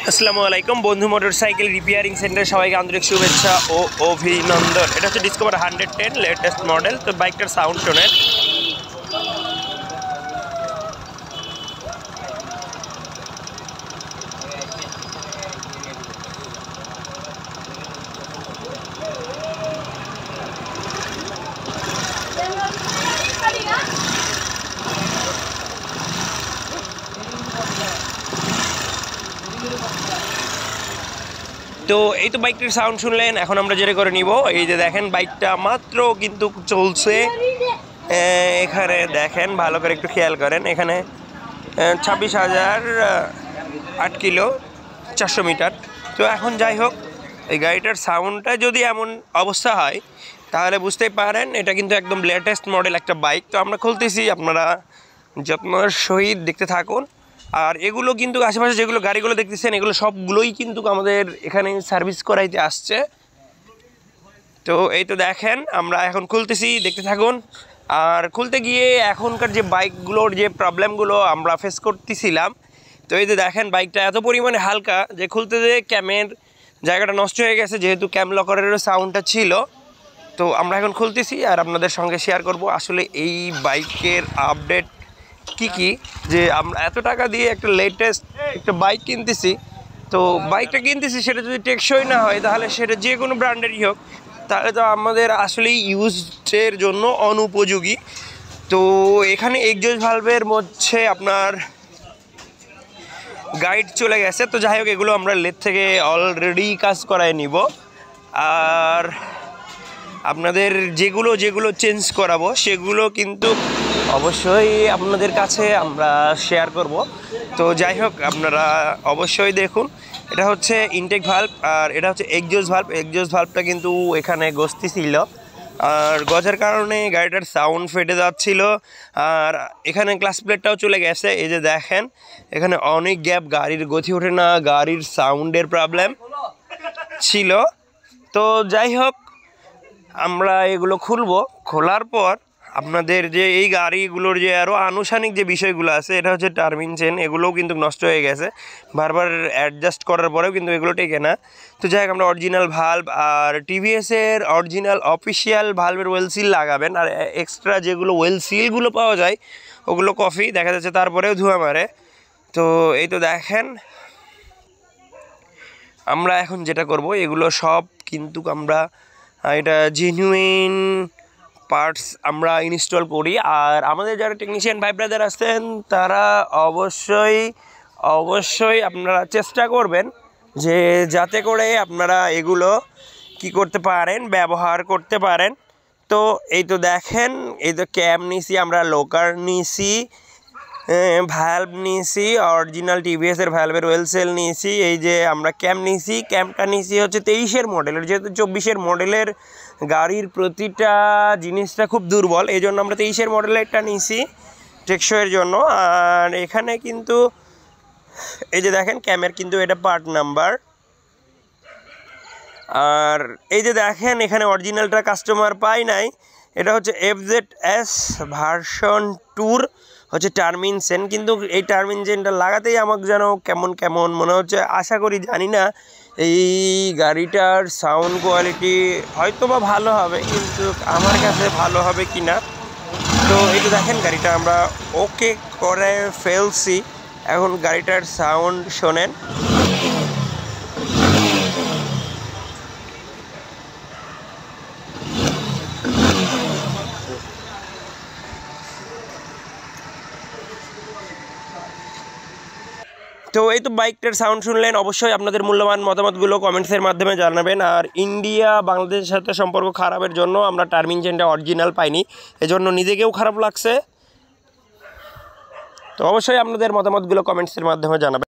আসসালামু আলাইকুম বন্ধু মোটরসাইকেল রিপেয়ারিং সেন্টারে সবাইকে আন্তরিক শুভেচ্ছা ও অভিনন্দন। এটা হচ্ছে ডিসকভার 110 লেটেস্ট মডেল। তো বাইকটার সাউন্ড শোনেন। তো এই তো বাইকটির সাউন্ড শুনলেন। এখন আমরা যেটা করে নিব, এই যে দেখেন বাইকটা মাত্র কিন্তু চলছে। এখানে দেখেন, ভালো করে একটু খেয়াল করেন, এখানে 26,008 কিলো 400 মিটার। তো এখন যাই হোক, এই গাড়িটার সাউন্ডটা যদি এমন অবস্থা হয় তাহলে বুঝতেই পারেন এটা কিন্তু একদম লেটেস্ট মডেল একটা বাইক। তো আমরা খুলতেছি, আপনারা যত্নের সহিত দেখতে থাকুন। আর এগুলো কিন্তু আশেপাশে যেগুলো গাড়িগুলো দেখতেছেন এগুলো সবগুলোই কিন্তু আমাদের এখানে সার্ভিস করাইতে আসছে। তো এই তো দেখেন, আমরা এখন খুলতেছি, দেখতে থাকুন। আর খুলতে গিয়ে এখনকার যে বাইকগুলোর যে প্রবলেমগুলো আমরা ফেস করতেছিলাম, তো এই যে দেখেন বাইকটা এত পরিমাণে হালকা যে খুলতে যেয়ে ক্যামের জায়গাটা নষ্ট হয়ে গেছে, যেহেতু ক্যাম লকারেরও সাউন্ডটা ছিল। তো আমরা এখন খুলতেছি আর আপনাদের সঙ্গে শেয়ার করব আসলে এই বাইকের আপডেট কি যে আমরা এত টাকা দিয়ে একটা লেটেস্ট একটা বাইক কিনতেছি। তো বাইকটা কিনতেছি, সেটা যদি টেকসই না হয় তাহলে সেটা যে কোনো ব্র্যান্ডেরই হোক, তাহলে তো আমাদের আসলেই ইউজের জন্য অনুপযোগী। তো এখানে এক্সজস্ট ভালভের মধ্যে আপনার গাইড চলে গেছে। তো যাই হোক, এগুলো আমরা লেদ থেকে অলরেডি কাজ করায় নিব। আর আপনাদের যেগুলো চেঞ্জ করাবো সেগুলো কিন্তু অবশ্যই আপনাদের কাছে আমরা শেয়ার করব। তো যাই হোক, আপনারা অবশ্যই দেখুন। এটা হচ্ছে ইনটেক ভাল্ব আর এটা হচ্ছে এক্সজস্ট ভাল্ব। এক্সজস্ট ভাল্বটা কিন্তু এখানে গস্তি ছিল, আর গজার কারণে গাড়িটার সাউন্ড ফেটে যাচ্ছিল। আর এখানে ক্লাস প্লেটটাও চলে গেছে। এই যে দেখেন, এখানে অনেক গ্যাপ, গাড়ির গতি ওঠে না, গাড়ির সাউন্ডের প্রবলেম ছিল। তো যাই হোক, আমরা এগুলো খুলবো। খোলার পর আপনাদের যে এই গাড়িগুলোর যে আরও আনুষ্ঠানিক যে বিষয়গুলো আছে, এটা হচ্ছে টার্মিন চেন, এগুলোও কিন্তু নষ্ট হয়ে গেছে। বারবার অ্যাডজাস্ট করার পরেও কিন্তু এগুলো টেকে না। তো যাই হোক, আমরা অরিজিনাল ভাল্ব আর টিভিএসের অরিজিনাল অফিসিয়াল ভাল্বের ওয়েল সিল লাগাবেন। আর এক্সট্রা যেগুলো ওয়েল সিলগুলো পাওয়া যায় ওগুলো কফি দেখা যাচ্ছে, তারপরেও ধোঁয়া মারে। তো এই তো দেখেন, আমরা এখন যেটা করব, এগুলো সব কিন্তু আমরা এটা জেনুইন পার্টস আমরা ইনস্টল করি। আর আমাদের যারা টেকনিশিয়ান ভাই ব্রাদার আছেন তারা অবশ্যই আপনারা চেষ্টা করবেন যে যাতে করে আপনারা এগুলো কি করতে পারেন, ব্যবহার করতে পারেন। তো এই তো দেখেন, এই তো ক্যাম নিছি, আমরা লোকার নিছি, ভ্যালভ নিয়েছি, অরিজিনাল টিভিএসের ভ্যালভের ওয়েল সেল নিয়েছি। এই যে আমরা ক্যাম নিয়েছি, ক্যামটা নিয়েছি হচ্ছে 23-এর মডেলের, যেহেতু 24-এর মডেলের গাড়ির প্রতিটা জিনিসটা খুব দুর্বল, এই জন্য আমরা 23-এর মডেলেরটা নিয়েছি টেকসইয়ের জন্য। আর এখানে কিন্তু এই যে দেখেন ক্যামের কিন্তু এটা পার্ট নাম্বার। আর এই যে দেখেন, এখানে অরিজিনালটা কাস্টমার পায় নাই, এটা হচ্ছে FZS ভার্সন 2 হচ্ছে টার্মিন চেন। কিন্তু এই টার্মিন চেনটা লাগাতেই আমাকে যেন কেমন মনে হচ্ছে। আশা করি, জানি না এই গাড়িটার সাউন্ড কোয়ালিটি হয়তো বা ভালো হবে, কিন্তু আমার কাছে ভালো হবে কি না। তো এই তো দেখেন, গাড়িটা আমরা ওকে করে ফেলছি। এখন গাড়িটার সাউন্ড শোনেন। তো এই তো বাইকটার সাউন্ড শুনলেন। অবশ্যই আপনাদের মূল্যবান মতামতগুলো কমেন্টসের মাধ্যমে জানাবেন। আর ইন্ডিয়া বাংলাদেশের সাথে সম্পর্ক খারাপের জন্য আমরা টার্মিন চেনটা অরিজিনাল পাইনি, এজন্য নিজেকেও খারাপ লাগছে। তো অবশ্যই আপনাদের মতামতগুলো কমেন্টসের মাধ্যমে জানাবেন।